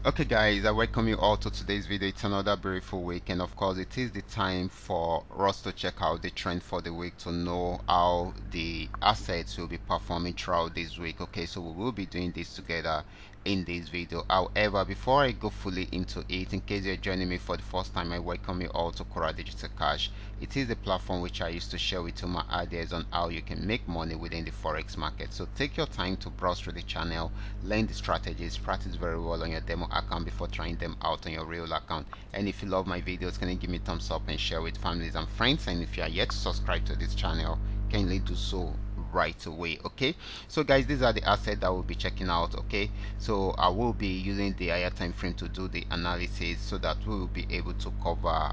Okay guys, I welcome you all to today's video. It's another beautiful week, and of course it is the time for us to check out the trend for the week to know how the assets will be performing throughout this week. Okay, so we will be doing this together in this video. However, before I go fully into it, in case you're joining me for the first time, I welcome you all to Qora Digital Cash. It is a platform which I used to share with you my ideas on how you can make money within the forex market. So take your time to browse through the channel, learn the strategies, practice very well on your demo account before trying them out on your real account. And if you love my videos, can you give me a thumbs up and share with families and friends? And if you are yet to subscribe to this channel, kindly do so right away. Okay, so guys, these are the assets that we'll be checking out. Okay, so I will be using the higher time frame to do the analysis so that we will be able to cover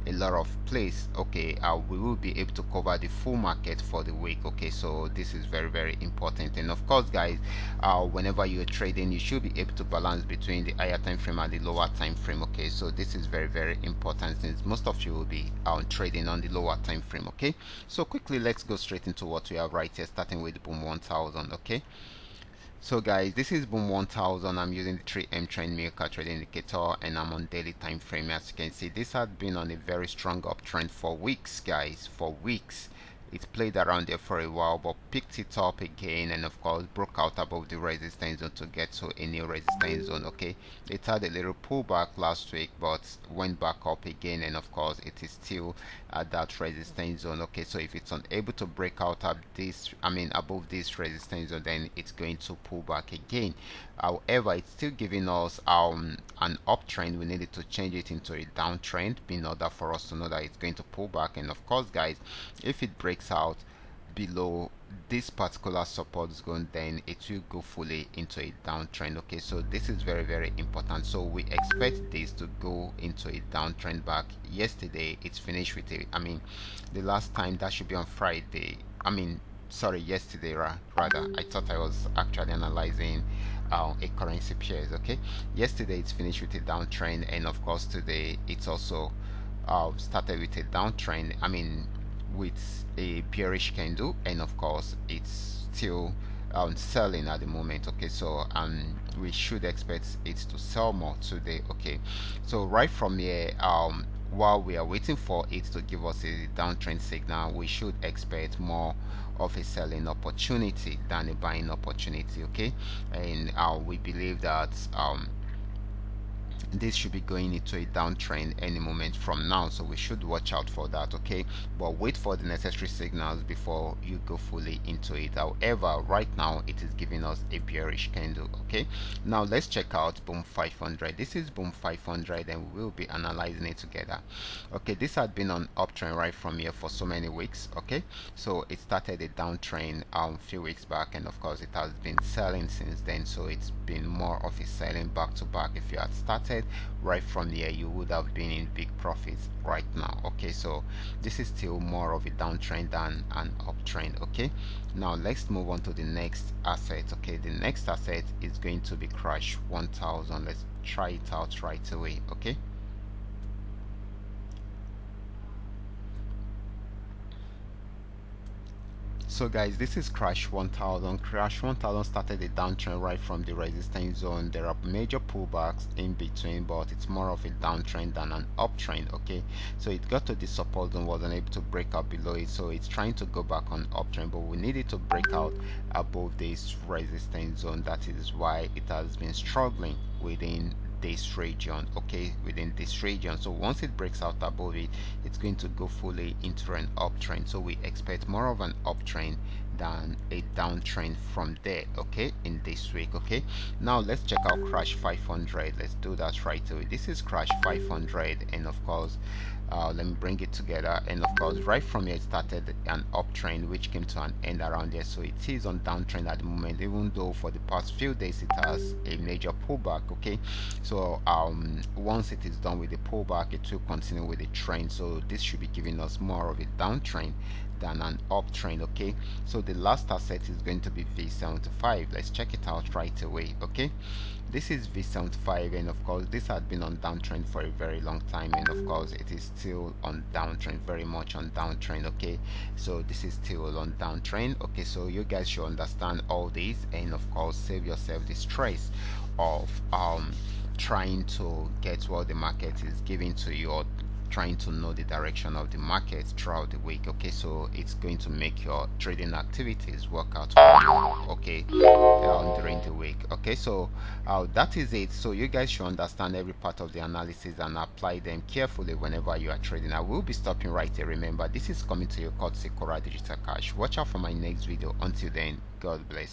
a lot of place. Okay, we will be able to cover the full market for the week. Okay, so this is very important. And of course guys, whenever you're trading, you should be able to balance between the higher time frame and the lower time frame. Okay, so this is very important since most of you will be trading on the lower time frame. Okay, so quickly let's go straight into what we have right here, starting with Boom 1000. Okay, so guys, this is Boom 1000. I'm using the 3M trend maker trade indicator, and I'm on daily time frame. As you can see, this had been on a very strong uptrend for weeks, guys, for weeks. It played around there for a while, but picked it up again, and of course broke out above the resistance zone to get to a new resistance zone. Okay, it had a little pullback last week, but went back up again, and of course it is still at that resistance zone. Okay, so if it's unable to break out of this, above this resistance zone, then it's going to pull back again. However, it's still giving us an uptrend. We needed to change it into a downtrend in order for us to know that it's going to pull back. And of course guys, if it breaks out below this particular support zone, then it will go fully into a downtrend. Okay, so this is very important. So we expect this to go into a downtrend back. Yesterday it's finished with a, the last time, that should be on Friday, sorry, yesterday rather. I thought I was actually analyzing a currency pairs. Okay, yesterday it's finished with a downtrend, and of course today it's also started with a downtrend, with a bearish candle, and of course it's still selling at the moment. Okay, so we should expect it to sell more today. Okay, so right from here, while we are waiting for it to give us a downtrend signal, we should expect more of a selling opportunity than a buying opportunity. Okay, and we believe that this should be going into a downtrend any moment from now, so we should watch out for that. Okay, but wait for the necessary signals before you go fully into it. However, right now it is giving us a bearish candle. Okay, now let's check out Boom 500. This is Boom 500, and we will be analyzing it together. Okay, this had been on uptrend right from here for so many weeks. Okay, so it started a downtrend a few weeks back, and of course it has been selling since then, so it's been more of a selling back to back. If you had started right from here, you would have been in big profits right now. Okay, so this is still more of a downtrend than an uptrend. Okay, now let's move on to the next asset. Okay, the next asset is going to be Crash 1000. Let's try it out right away. Okay, so guys, this is Crash 1000. Crash 1000 started a downtrend right from the resistance zone. There are major pullbacks in between, but it's more of a downtrend than an uptrend. Okay, so it got to the support zone, wasn't able to break out below it, so it's trying to go back on uptrend, but we needed to break out above this resistance zone. That is why it has been struggling within this region. Okay, within this region, so once it breaks out above it, it's going to go fully into an uptrend, so we expect more of an uptrend than a downtrend from there. Okay, in this week. Okay, now let's check out Crash 500. Let's do that right away. This is Crash 500, and of course let me bring it together, and of course right from here it started an uptrend which came to an end around there, so it is on downtrend at the moment, even though for the past few days it has a major pullback. Okay, so once it is done with the pullback, it will continue with the trend, so this should be giving us more of a downtrend than an uptrend. Okay, so the last asset is going to be V75. Let's check it out right away. Okay, this is V75, and of course this had been on downtrend for a very long time, and of course it is still on downtrend, very much on downtrend. Okay, so this is still on downtrend. Okay, so you guys should understand all this, and of course save yourself the stress of trying to get what the market is giving to you, or trying to know the direction of the market throughout the week. Okay, so it's going to make your trading activities work out for you, okay, during the week. Okay, so that is it. So you guys should understand every part of the analysis and apply them carefully whenever you are trading. I will be stopping right here. Remember, this is coming to you courtesy Qora Digital Cash. Watch out for my next video. Until then, God bless.